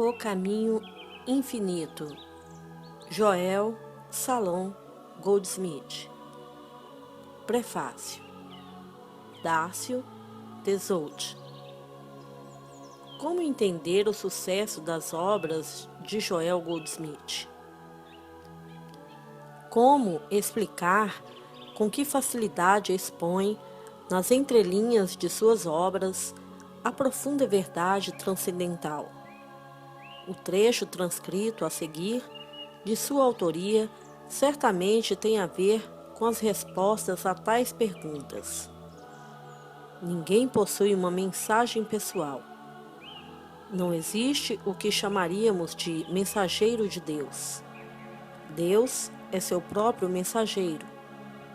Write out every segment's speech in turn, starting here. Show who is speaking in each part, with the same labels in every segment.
Speaker 1: O Caminho Infinito, Joel Salom Goldsmith. Prefácio. Dácio Desoute. Como entender o sucesso das obras de Joel Goldsmith? Como explicar com que facilidade expõe, nas entrelinhas de suas obras, a profunda verdade transcendental? O trecho transcrito a seguir, de sua autoria, certamente tem a ver com as respostas a tais perguntas. Ninguém possui uma mensagem pessoal. Não existe o que chamaríamos de mensageiro de Deus. Deus é seu próprio mensageiro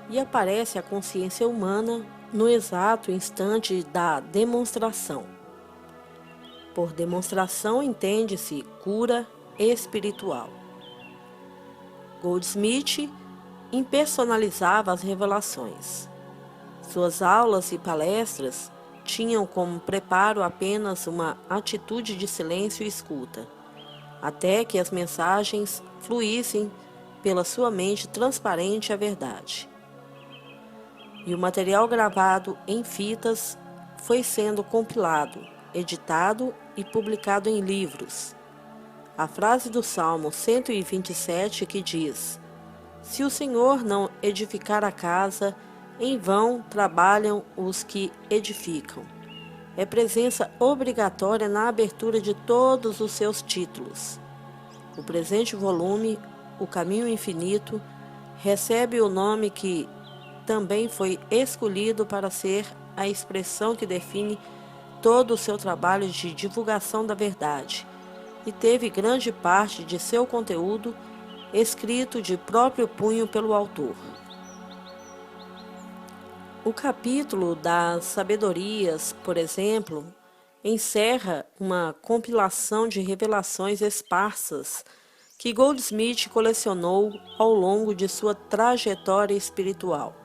Speaker 1: e aparece à consciência humana no exato instante da demonstração. Por demonstração entende-se cura espiritual. Goldsmith impersonalizava as revelações. Suas aulas e palestras tinham como preparo apenas uma atitude de silêncio e escuta, até que as mensagens fluíssem pela sua mente transparente à verdade. E o material gravado em fitas foi sendo compilado, editado e publicado em livros. A frase do Salmo 127 que diz: "Se o Senhor não edificar a casa, em vão trabalham os que edificam", é presença obrigatória na abertura de todos os seus títulos. O presente volume, O Caminho Infinito, recebe o nome que também foi escolhido para ser a expressão que define todo o seu trabalho de divulgação da verdade, e teve grande parte de seu conteúdo escrito de próprio punho pelo autor. O capítulo das sabedorias, por exemplo, encerra uma compilação de revelações esparsas que Goldsmith colecionou ao longo de sua trajetória espiritual.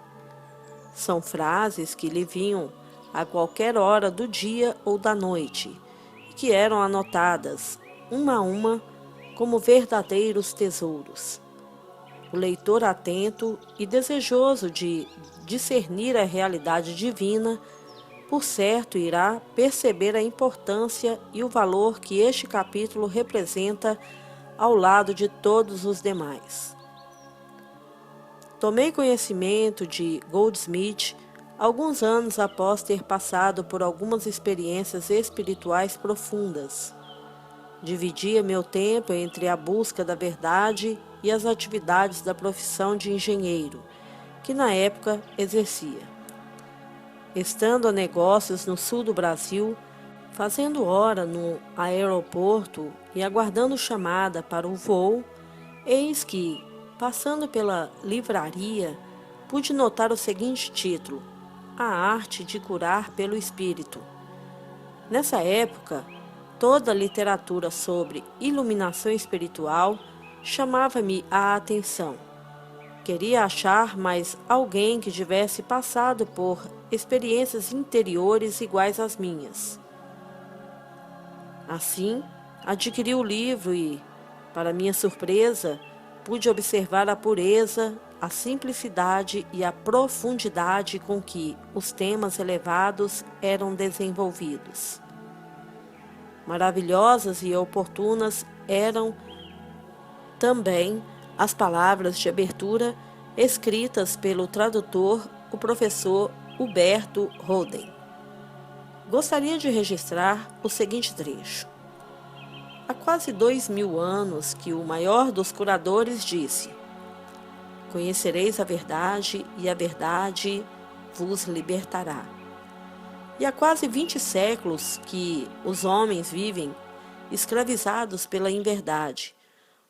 Speaker 1: São frases que lhe vinham a qualquer hora do dia ou da noite, e que eram anotadas, uma a uma, como verdadeiros tesouros. O leitor atento e desejoso de discernir a realidade divina, por certo irá perceber a importância e o valor que este capítulo representa ao lado de todos os demais. Tomei conhecimento de Goldsmith alguns anos após ter passado por algumas experiências espirituais profundas. Dividia meu tempo entre a busca da verdade e as atividades da profissão de engenheiro, que na época exercia. Estando a negócios no sul do Brasil, fazendo hora no aeroporto e aguardando chamada para o voo, eis que, passando pela livraria, pude notar o seguinte título: A Arte de Curar pelo Espírito. Nessa época, toda a literatura sobre iluminação espiritual chamava-me a atenção. Queria achar mais alguém que tivesse passado por experiências interiores iguais às minhas. Assim, adquiri o livro e, para minha surpresa, pude observar a pureza, a simplicidade e a profundidade com que os temas elevados eram desenvolvidos. Maravilhosas e oportunas eram também as palavras de abertura escritas pelo tradutor, o professor Huberto Roden. Gostaria de registrar o seguinte trecho. Há quase 2000 anos que o maior dos curadores disse: "Conhecereis a verdade, e a verdade vos libertará." E há quase 20 séculos que os homens vivem escravizados pela inverdade.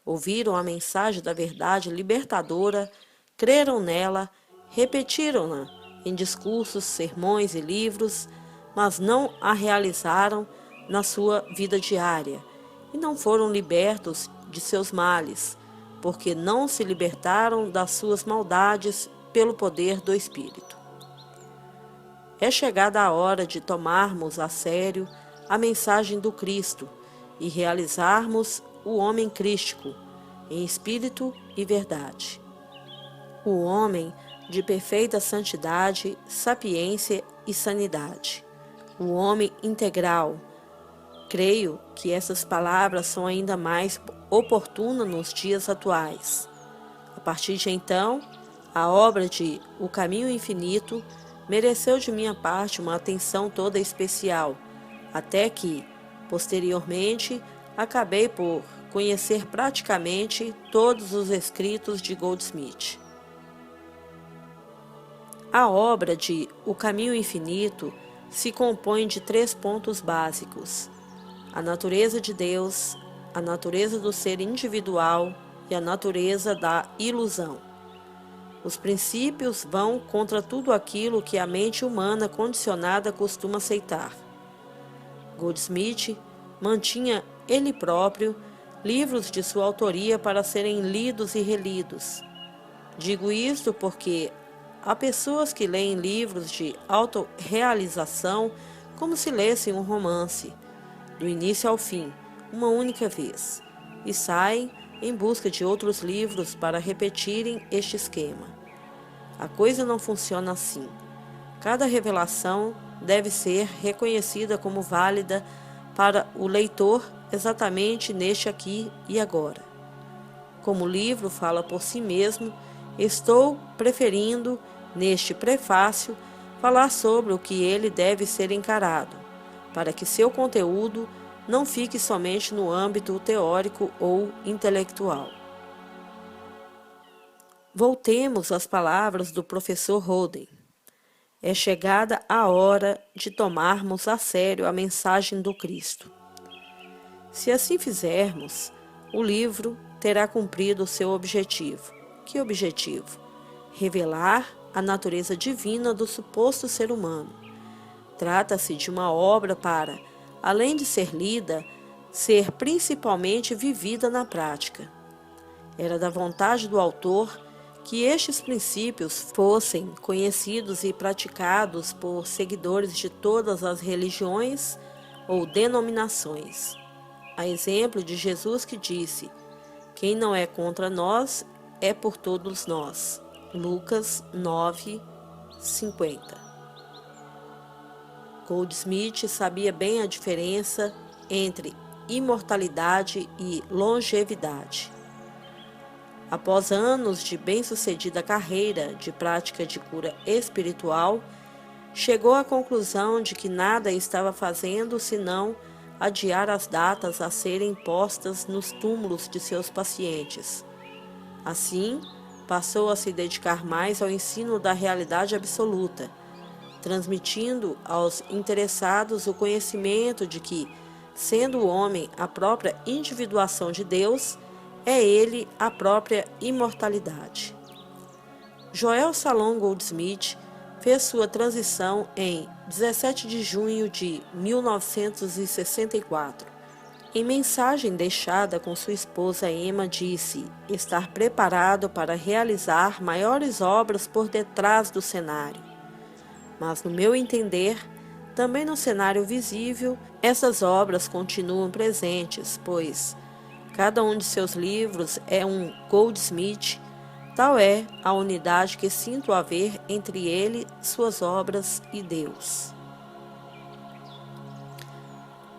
Speaker 1: Ouviram a mensagem da verdade libertadora, creram nela, repetiram-na em discursos, sermões e livros, mas não a realizaram na sua vida diária, e não foram libertos de seus males, porque não se libertaram das suas maldades pelo poder do Espírito. É chegada a hora de tomarmos a sério a mensagem do Cristo e realizarmos o homem crístico, em espírito e verdade. O homem de perfeita santidade, sapiência e sanidade. O homem integral. Creio que essas palavras são ainda mais oportunas nos dias atuais. A partir de então, a obra de O Caminho Infinito mereceu de minha parte uma atenção toda especial, até que, posteriormente, acabei por conhecer praticamente todos os escritos de Goldsmith. A obra de O Caminho Infinito se compõe de 3 pontos básicos: a natureza de Deus, a natureza do ser individual e a natureza da ilusão. Os princípios vão contra tudo aquilo que a mente humana condicionada costuma aceitar. Goldsmith mantinha ele próprio livros de sua autoria para serem lidos e relidos. Digo isto porque há pessoas que leem livros de autorrealização como se lessem um romance, do início ao fim, uma única vez, e saem em busca de outros livros para repetirem este esquema. A coisa não funciona assim. Cada revelação deve ser reconhecida como válida para o leitor exatamente neste aqui e agora. Como o livro fala por si mesmo, estou preferindo, neste prefácio, falar sobre o que ele deve ser encarado, para que seu conteúdo não fique somente no âmbito teórico ou intelectual. Voltemos às palavras do professor Roden. É chegada a hora de tomarmos a sério a mensagem do Cristo. Se assim fizermos, o livro terá cumprido o seu objetivo. Que objetivo? Revelar a natureza divina do suposto ser humano. Trata-se de uma obra para, além de ser lida, ser principalmente vivida na prática. Era da vontade do autor que estes princípios fossem conhecidos e praticados por seguidores de todas as religiões ou denominações. A exemplo de Jesus que disse: "Quem não é contra nós é por todos nós." Lucas 9:50. Goldsmith sabia bem a diferença entre imortalidade e longevidade. Após anos de bem-sucedida carreira de prática de cura espiritual, chegou à conclusão de que nada estava fazendo senão adiar as datas a serem postas nos túmulos de seus pacientes. Assim, passou a se dedicar mais ao ensino da realidade absoluta, transmitindo aos interessados o conhecimento de que, sendo o homem a própria individuação de Deus, é ele a própria imortalidade. Joel Salom Goldsmith fez sua transição em 17 de junho de 1964. Em mensagem deixada com sua esposa Emma, disse estar preparado para realizar maiores obras por detrás do cenário. Mas, no meu entender, também no cenário visível, essas obras continuam presentes, pois cada um de seus livros é um Goldsmith. Tal é a unidade que sinto haver entre ele, suas obras e Deus.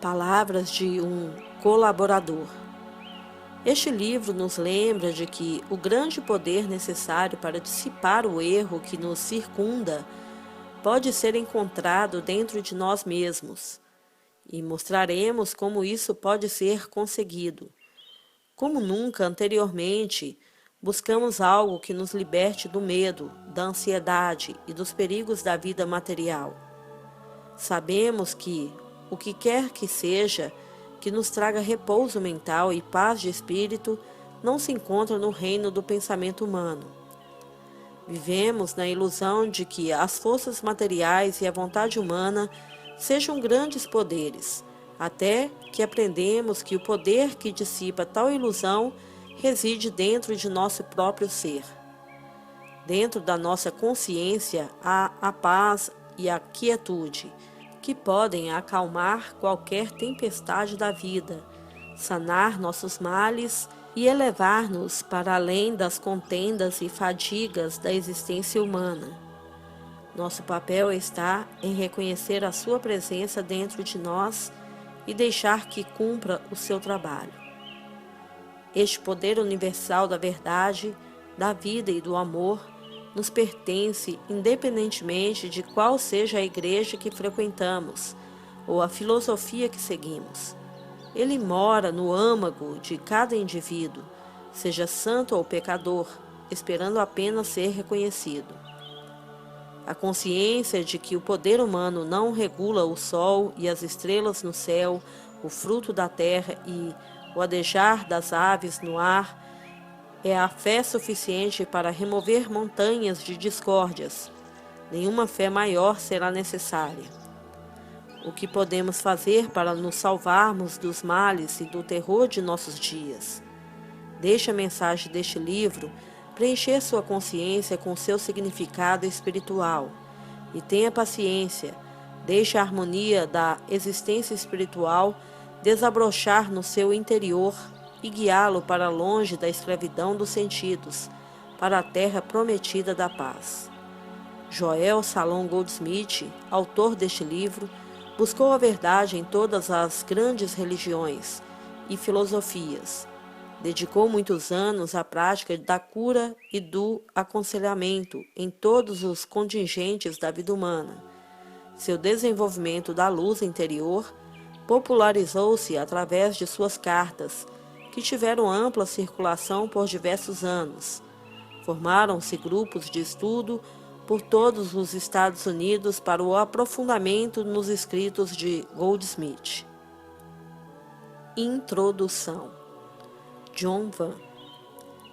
Speaker 1: Palavras de um colaborador. Este livro nos lembra de que o grande poder necessário para dissipar o erro que nos circunda pode ser encontrado dentro de nós mesmos, e mostraremos como isso pode ser conseguido. Como nunca anteriormente, buscamos algo que nos liberte do medo, da ansiedade e dos perigos da vida material. Sabemos que, o que quer que seja, que nos traga repouso mental e paz de espírito, não se encontra no reino do pensamento humano. Vivemos na ilusão de que as forças materiais e a vontade humana sejam grandes poderes, até que aprendemos que o poder que dissipa tal ilusão reside dentro de nosso próprio ser. Dentro da nossa consciência há a paz e a quietude, que podem acalmar qualquer tempestade da vida, sanar nossos males e elevar-nos para além das contendas e fadigas da existência humana. Nosso papel está em reconhecer a sua presença dentro de nós e deixar que cumpra o seu trabalho. Este poder universal da verdade, da vida e do amor nos pertence independentemente de qual seja a igreja que frequentamos ou a filosofia que seguimos. Ele mora no âmago de cada indivíduo, seja santo ou pecador, esperando apenas ser reconhecido. A consciência de que o poder humano não regula o sol e as estrelas no céu, o fruto da terra e o adejar das aves no ar, é a fé suficiente para remover montanhas de discórdias. Nenhuma fé maior será necessária. O que podemos fazer para nos salvarmos dos males e do terror de nossos dias? Deixe a mensagem deste livro preencher sua consciência com seu significado espiritual. E tenha paciência, deixe a harmonia da existência espiritual desabrochar no seu interior e guiá-lo para longe da escravidão dos sentidos, para a terra prometida da paz. Joel Salom Goldsmith, autor deste livro, buscou a verdade em todas as grandes religiões e filosofias. Dedicou muitos anos à prática da cura e do aconselhamento em todos os contingentes da vida humana. Seu desenvolvimento da luz interior popularizou-se através de suas cartas, que tiveram ampla circulação por diversos anos. Formaram-se grupos de estudo por todos os Estados Unidos para o aprofundamento nos escritos de Goldsmith. Introdução. John Van.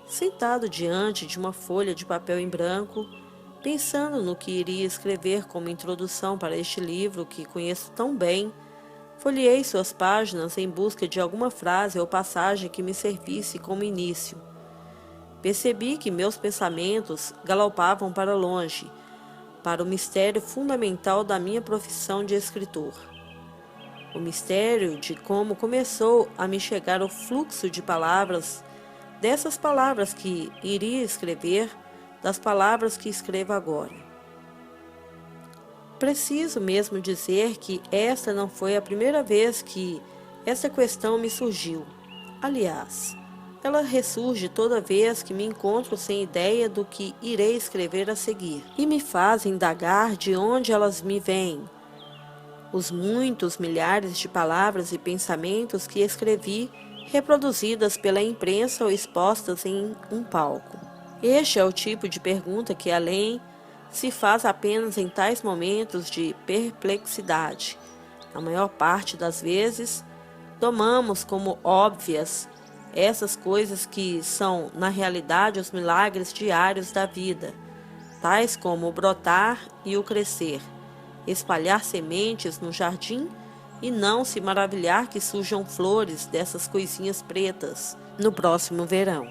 Speaker 1: Sentado diante de uma folha de papel em branco, pensando no que iria escrever como introdução para este livro que conheço tão bem, folheei suas páginas em busca de alguma frase ou passagem que me servisse como início. Percebi que meus pensamentos galopavam para longe, para o mistério fundamental da minha profissão de escritor. O mistério de como começou a me chegar o fluxo de palavras, dessas palavras que iria escrever, das palavras que escrevo agora. Preciso mesmo dizer que esta não foi a primeira vez que essa questão me surgiu. Aliás, ela ressurge toda vez que me encontro sem ideia do que irei escrever a seguir, e me faz indagar de onde elas me vêm. Os muitos milhares de palavras e pensamentos que escrevi, reproduzidas pela imprensa ou expostas em um palco. Este é o tipo de pergunta que, além, se faz apenas em tais momentos de perplexidade. Na maior parte das vezes, tomamos como óbvias essas coisas que são, na realidade, os milagres diários da vida, tais como o brotar e o crescer, espalhar sementes no jardim e não se maravilhar que surjam flores dessas coisinhas pretas no próximo verão.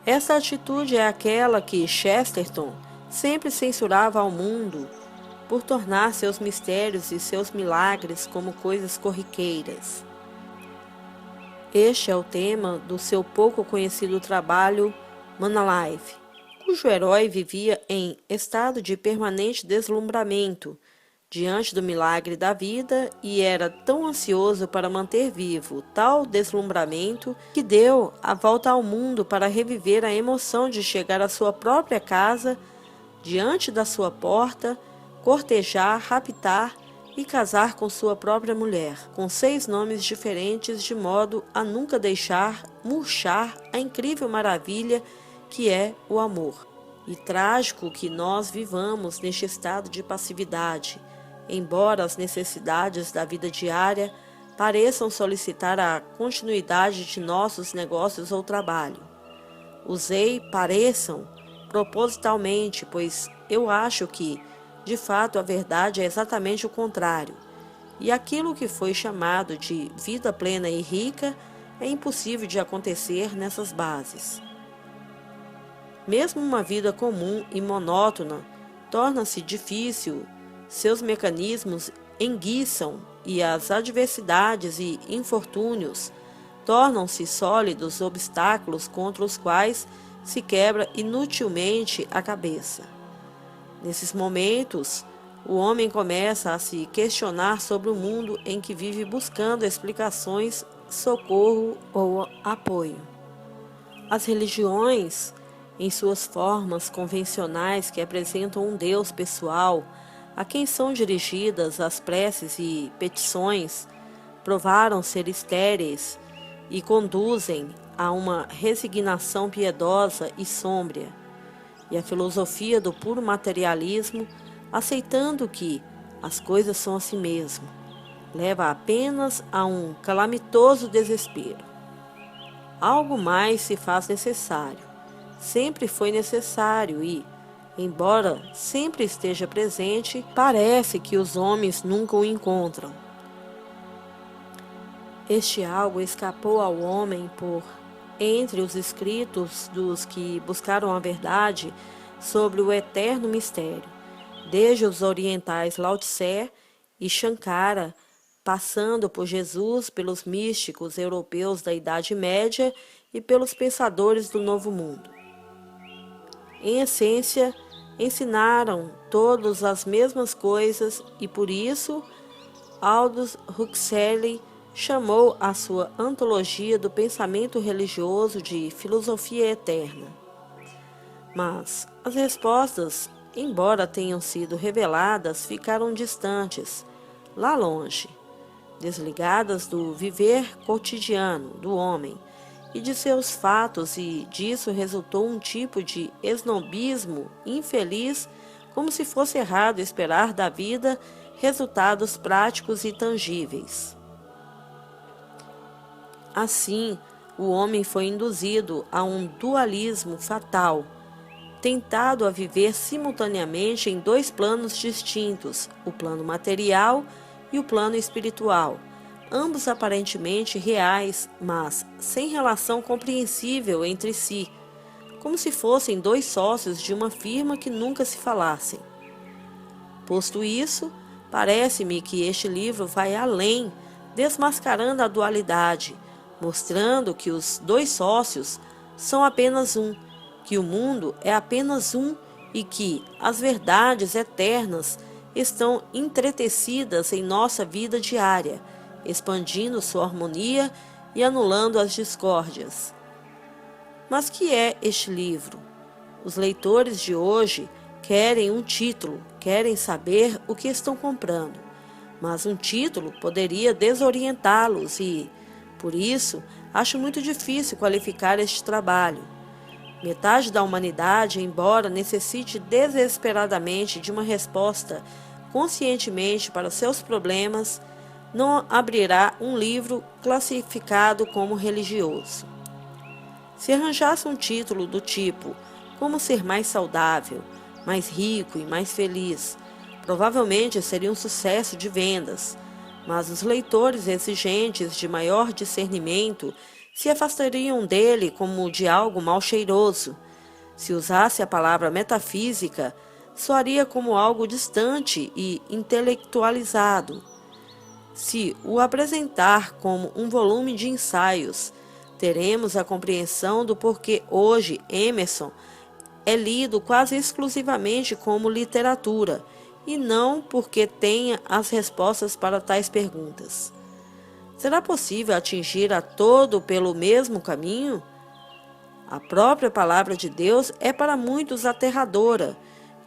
Speaker 1: Essa atitude é aquela que Chesterton sempre censurava ao mundo por tornar seus mistérios e seus milagres como coisas corriqueiras. Este é o tema do seu pouco conhecido trabalho Man Alive, cujo herói vivia em estado de permanente deslumbramento diante do milagre da vida e era tão ansioso para manter vivo tal deslumbramento que deu a volta ao mundo para reviver a emoção de chegar à sua própria casa, diante da sua porta, cortejar, raptar e casar com sua própria mulher, com 6 nomes diferentes, de modo a nunca deixar murchar a incrível maravilha que é o amor. E trágico que nós vivamos neste estado de passividade, embora as necessidades da vida diária pareçam solicitar a continuidade de nossos negócios ou trabalho. Usei pareçam propositalmente, pois eu acho que, de fato, a verdade é exatamente o contrário, e aquilo que foi chamado de vida plena e rica é impossível de acontecer nessas bases. Mesmo uma vida comum e monótona torna-se difícil, seus mecanismos enguiçam e as adversidades e infortúnios tornam-se sólidos obstáculos contra os quais se quebra inutilmente a cabeça. Nesses momentos, o homem começa a se questionar sobre o mundo em que vive buscando explicações, socorro ou apoio. As religiões, em suas formas convencionais que apresentam um Deus pessoal, a quem são dirigidas as preces e petições, provaram ser estéreis e conduzem a uma resignação piedosa e sômbria. E a filosofia do puro materialismo, aceitando que as coisas são assim mesmo, leva apenas a um calamitoso desespero. Algo mais se faz necessário. Sempre foi necessário e, embora sempre esteja presente, parece que os homens nunca o encontram. Este algo escapou ao homem por entre os escritos dos que buscaram a verdade sobre o eterno mistério, desde os orientais Lao Tse e Shankara, passando por Jesus, pelos místicos europeus da Idade Média e pelos pensadores do Novo Mundo. Em essência, ensinaram todos as mesmas coisas e por isso Aldous Huxley chamou a sua antologia do pensamento religioso de filosofia eterna. Mas as respostas, embora tenham sido reveladas, ficaram distantes, lá longe, desligadas do viver cotidiano do homem e de seus fatos, e disso resultou um tipo de esnobismo infeliz, como se fosse errado esperar da vida resultados práticos e tangíveis. Assim, o homem foi induzido a um dualismo fatal, tentado a viver simultaneamente em dois planos distintos, o plano material e o plano espiritual, ambos aparentemente reais, mas sem relação compreensível entre si, como se fossem dois sócios de uma firma que nunca se falassem. Posto isso, parece-me que este livro vai além, desmascarando a dualidade, mostrando que os dois sócios são apenas um, que o mundo é apenas um e que as verdades eternas estão entretecidas em nossa vida diária, expandindo sua harmonia e anulando as discórdias. Mas que é este livro? Os leitores de hoje querem um título, querem saber o que estão comprando, mas um título poderia desorientá-los e, por isso, acho muito difícil qualificar este trabalho. Metade da humanidade, embora necessite desesperadamente de uma resposta conscientemente para seus problemas, não abrirá um livro classificado como religioso. Se arranjasse um título do tipo Como Ser Mais Saudável, Mais Rico e Mais Feliz, provavelmente seria um sucesso de vendas, mas os leitores exigentes de maior discernimento se afastariam dele como de algo mal cheiroso. Se usasse a palavra metafísica, soaria como algo distante e intelectualizado. Se o apresentar como um volume de ensaios, teremos a compreensão do porquê hoje Emerson é lido quase exclusivamente como literatura, e não porque tenha as respostas para tais perguntas. Será possível atingir a todo pelo mesmo caminho? A própria palavra de Deus é para muitos aterradora,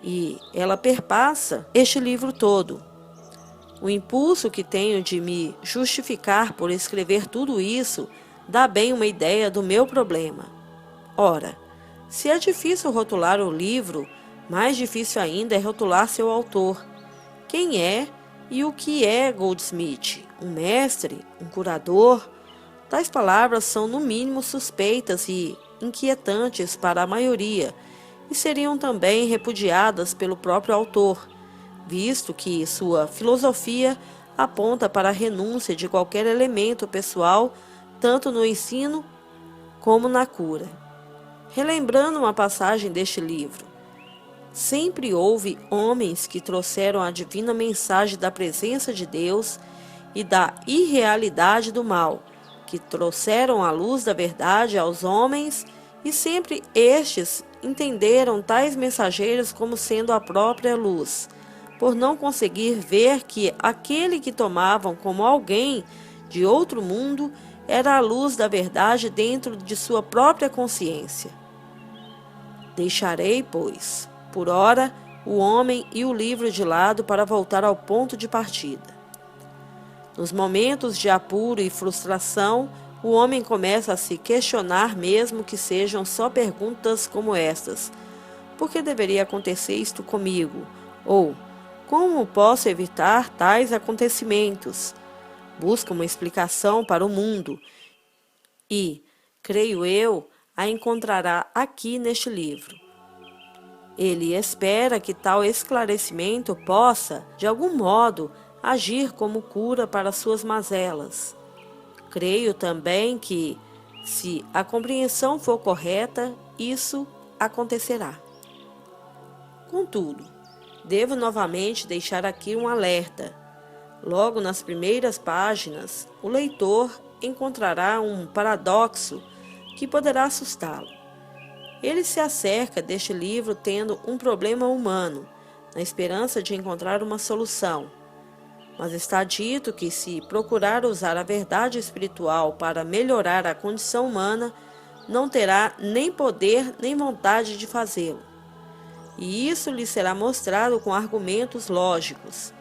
Speaker 1: e ela perpassa este livro todo. O impulso que tenho de me justificar por escrever tudo isso dá bem uma ideia do meu problema. Ora, se é difícil rotular o livro, mais difícil ainda é rotular seu autor. Quem é e o que é Goldsmith? Um mestre? Um curador? Tais palavras são no mínimo suspeitas e inquietantes para a maioria, e seriam também repudiadas pelo próprio autor, visto que sua filosofia aponta para a renúncia de qualquer elemento pessoal, tanto no ensino como na cura. Relembrando uma passagem deste livro, sempre houve homens que trouxeram a divina mensagem da presença de Deus e da irrealidade do mal, que trouxeram a luz da verdade aos homens, e sempre estes entenderam tais mensageiros como sendo a própria luz, por não conseguir ver que aquele que tomavam como alguém de outro mundo era a luz da verdade dentro de sua própria consciência. Deixarei, pois, por ora, o homem e o livro de lado para voltar ao ponto de partida. Nos momentos de apuro e frustração, o homem começa a se questionar, mesmo que sejam só perguntas como estas: por que deveria acontecer isto comigo? Ou, como posso evitar tais acontecimentos? Busca uma explicação para o mundo e, creio eu, a encontrará aqui neste livro. Ele espera que tal esclarecimento possa, de algum modo, agir como cura para suas mazelas. Creio também que, se a compreensão for correta, isso acontecerá. Contudo, devo novamente deixar aqui um alerta. Logo nas primeiras páginas, o leitor encontrará um paradoxo que poderá assustá-lo. Ele se acerca deste livro tendo um problema humano, na esperança de encontrar uma solução. Mas está dito que, se procurar usar a verdade espiritual para melhorar a condição humana, não terá nem poder nem vontade de fazê-lo. E isso lhe será mostrado com argumentos lógicos.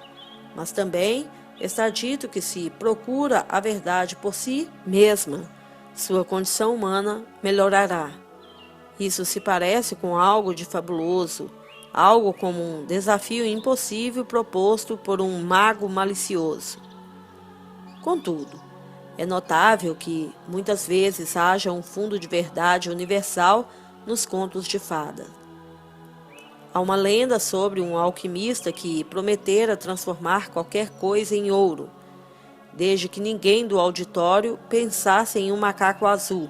Speaker 1: Mas também está dito que, se procura a verdade por si mesma, sua condição humana melhorará. Isso se parece com algo de fabuloso, algo como um desafio impossível proposto por um mago malicioso. Contudo, é notável que muitas vezes haja um fundo de verdade universal nos contos de fada. Há uma lenda sobre um alquimista que prometera transformar qualquer coisa em ouro, desde que ninguém do auditório pensasse em um macaco azul.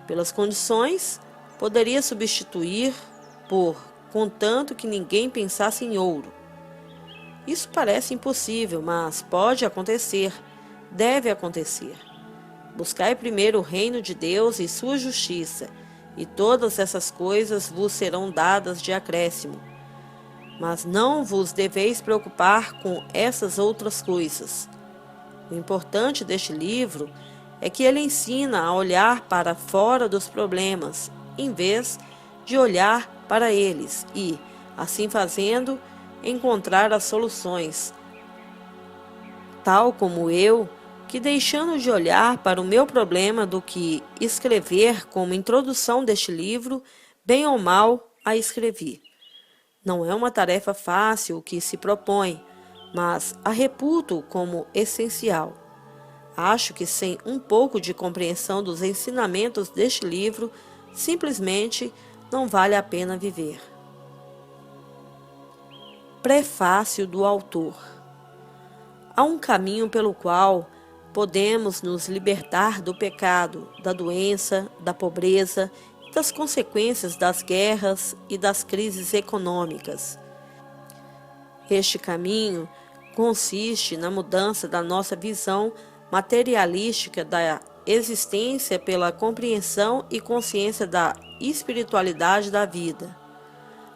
Speaker 1: Pelas condições, poderia substituir por, contanto que ninguém pensasse em ouro. Isso parece impossível, mas pode acontecer, deve acontecer. Buscai primeiro o reino de Deus e sua justiça, e todas essas coisas vos serão dadas de acréscimo. Mas não vos deveis preocupar com essas outras coisas. O importante deste livro é que ele ensina a olhar para fora dos problemas, em vez de olhar para eles e, assim fazendo, encontrar as soluções. Tal como eu, que deixando de olhar para o meu problema do que escrever como introdução deste livro, bem ou mal, a escrevi. Não é uma tarefa fácil o que se propõe, mas a reputo como essencial. Acho que sem um pouco de compreensão dos ensinamentos deste livro, simplesmente não vale a pena viver. Prefácio do autor. Há um caminho pelo qual podemos nos libertar do pecado, da doença, da pobreza e das consequências das guerras e das crises econômicas. Este caminho consiste na mudança da nossa visão materialística da existência pela compreensão e consciência da espiritualidade da vida.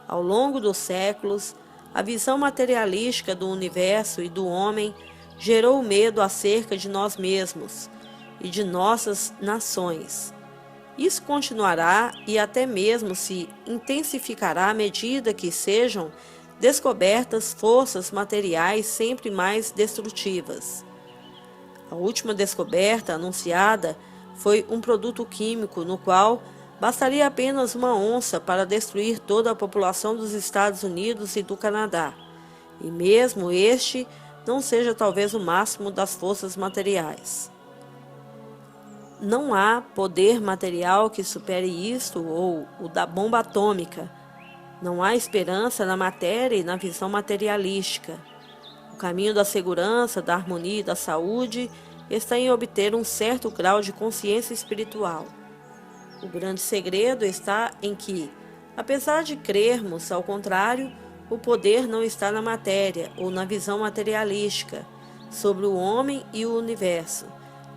Speaker 1: Ao longo dos séculos, a visão materialística do universo e do homem gerou medo acerca de nós mesmos e de nossas nações. Isso continuará e até mesmo se intensificará à medida que sejam descobertas forças materiais sempre mais destrutivas. A última descoberta anunciada foi um produto químico no qual bastaria apenas uma onça para destruir toda a população dos Estados Unidos e do Canadá, e mesmo este não seja talvez o máximo das forças materiais. Não há poder material que supere isto ou o da bomba atômica. Não há esperança na matéria e na visão materialística. O caminho da segurança, da harmonia e da saúde está em obter um certo grau de consciência espiritual. O grande segredo está em que, apesar de crermos ao contrário, o poder não está na matéria ou na visão materialística. sobre o homem e o universo,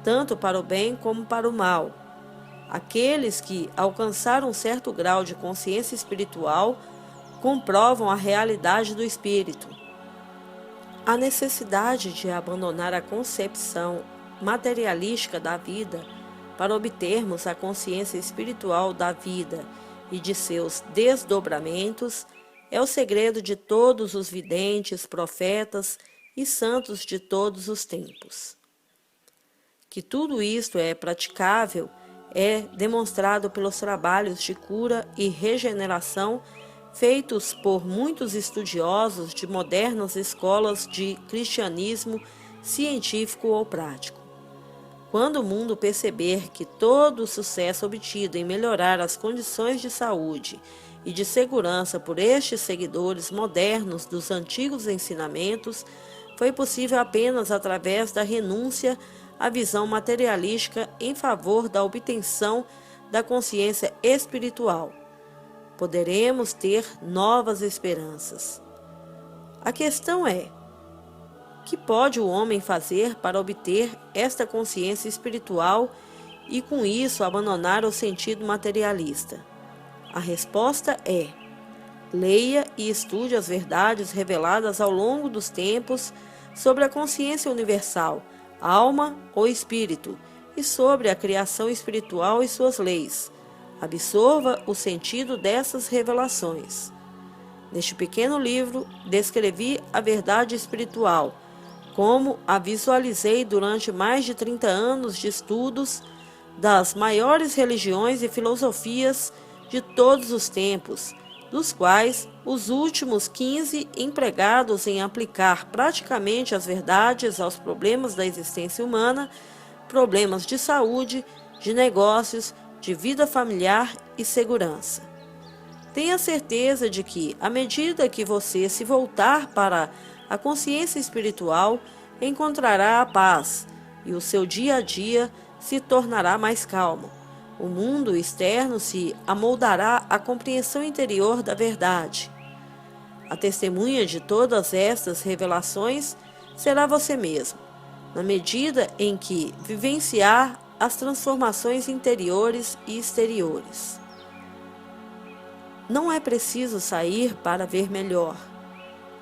Speaker 1: tanto para o bem como para o mal. Aqueles que alcançaram um certo grau de consciência espiritual comprovam a realidade do espírito. A necessidade de abandonar a concepção materialística da vida para obtermos a consciência espiritual da vida e de seus desdobramentos é o segredo de todos os videntes, profetas e santos de todos os tempos. Que tudo isto é praticável é demonstrado pelos trabalhos de cura e regeneração feitos por muitos estudiosos de modernas escolas de cristianismo científico ou prático. Quando o mundo perceber que todo o sucesso obtido em melhorar as condições de saúde e de segurança por estes seguidores modernos dos antigos ensinamentos foi possível apenas através da renúncia à visão materialística em favor da obtenção da consciência espiritual, poderemos ter novas esperanças. A questão é: que pode o homem fazer para obter esta consciência espiritual e com isso abandonar o sentido materialista? A resposta é: leia e estude as verdades reveladas ao longo dos tempos sobre a consciência universal, alma ou espírito, e sobre a criação espiritual e suas leis. Absorva o sentido dessas revelações. Neste pequeno livro, descrevi a verdade espiritual, como a visualizei durante mais de 30 anos de estudos das maiores religiões e filosofias de todos os tempos, dos quais os últimos 15 empregados em aplicar praticamente as verdades aos problemas da existência humana, problemas de saúde, de negócios, de vida familiar e segurança. Tenha certeza de que, à medida que você se voltar para a consciência espiritual, encontrará a paz e o seu dia a dia se tornará mais calmo. O mundo externo se amoldará à compreensão interior da verdade. A testemunha de todas estas revelações será você mesmo, na medida em que vivenciar as transformações interiores e exteriores. Não é preciso sair para ver melhor,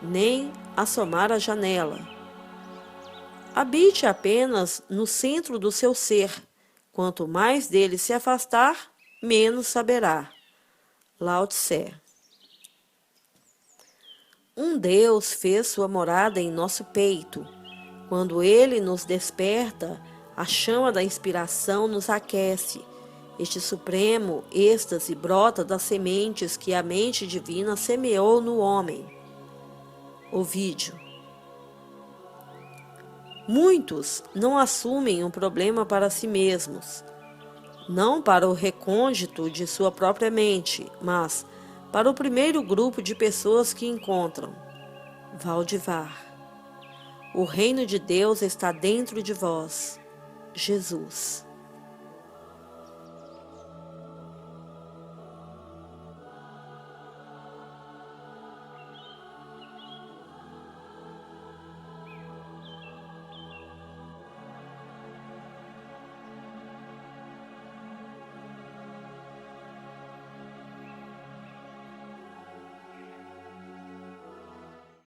Speaker 1: nem assomar a janela. Habite apenas no centro do seu ser. Quanto mais dele se afastar, menos saberá. Lao Tse. Um Deus fez sua morada em nosso peito. Quando ele nos desperta, a chama da inspiração nos aquece. Este supremo êxtase brota das sementes que a mente divina semeou no homem. Ovídio. Muitos não assumem um problema para si mesmos, não para o recôndito de sua própria mente, mas para o primeiro grupo de pessoas que encontram. Valdivar. O reino de Deus está dentro de vós. Jesus.